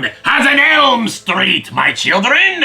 known as an Elm Street, my children.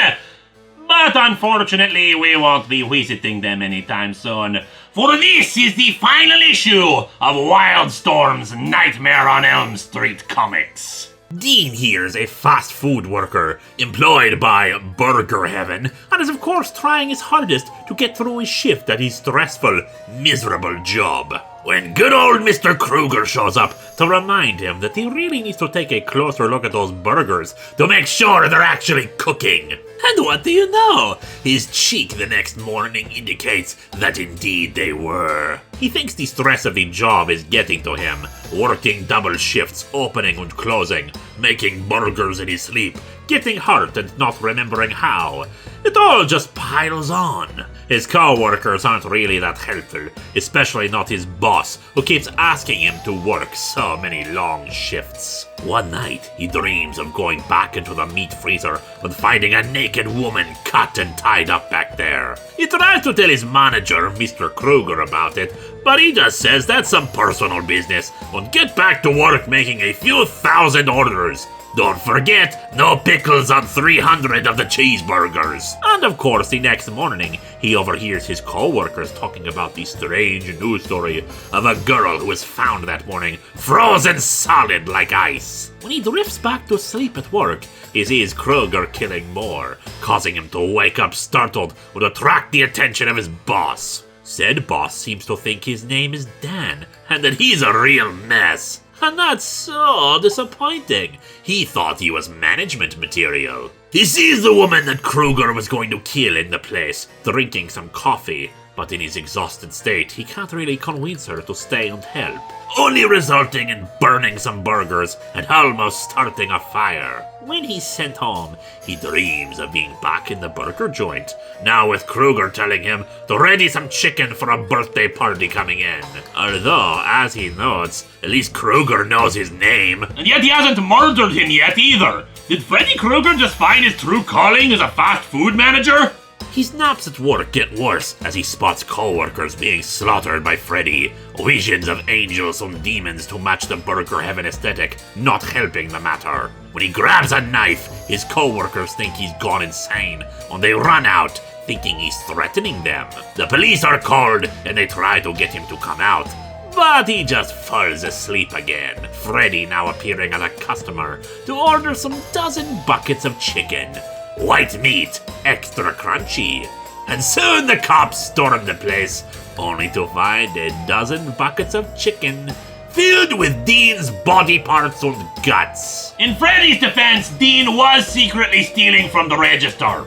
But unfortunately, we won't be visiting them anytime soon, for this is the final issue of Wildstorm's Nightmare on Elm Street comics. Dean here is a fast food worker employed by Burger Heaven and is of course trying his hardest to get through his shift at his stressful, miserable job. When good old Mr. Krueger shows up to remind him that he really needs to take a closer look at those burgers to make sure they're actually cooking. And what do you know? His cheek the next morning indicates that indeed they were. He thinks the stress of the job is getting to him, working double shifts, opening and closing, making burgers in his sleep, getting hurt and not remembering how. It all just piles on. His co-workers aren't really that helpful, especially not his boss, who keeps asking him to work so many long shifts. One night, he dreams of going back into the meat freezer and finding a naked woman cut and tied up back there. He tries to tell his manager, Mr. Krueger, about it, but he just says that's some personal business and get back to work making a few thousand orders. Don't forget, no pickles on 300 of the cheeseburgers. And of course, the next morning, he overhears his co-workers talking about the strange news story of a girl who was found that morning, frozen solid like ice. When he drifts back to sleep at work, he sees Krueger killing more, causing him to wake up startled and attract the attention of his boss. Said boss seems to think his name is Dan, and that he's a real mess. And that's so disappointing. He thought he was management material. He sees the woman that Krueger was going to kill in the place, drinking some coffee, but in his exhausted state, he can't really convince her to stay and help, only resulting in burning some burgers and almost starting a fire. When he's sent home, he dreams of being back in the burger joint, now with Krueger telling him to ready some chicken for a birthday party coming in. Although, as he notes, at least Krueger knows his name. And yet he hasn't murdered him yet either. Did Freddy Krueger just find his true calling as a fast food manager? His naps at work get worse as he spots co-workers being slaughtered by Freddy, visions of angels and demons to match the Burger Heaven aesthetic, not helping the matter. When he grabs a knife, his co-workers think he's gone insane, and they run out, thinking he's threatening them. The police are called, and they try to get him to come out, but he just falls asleep again, Freddy now appearing as a customer to order some dozen buckets of chicken. White meat, extra crunchy. And soon the cops storm the place, only to find a dozen buckets of chicken filled with Dean's body parts and guts. In Freddy's defense, Dean was secretly stealing from the register.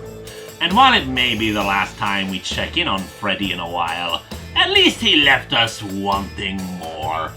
And while it may be the last time we check in on Freddy in a while, at least he left us wanting more.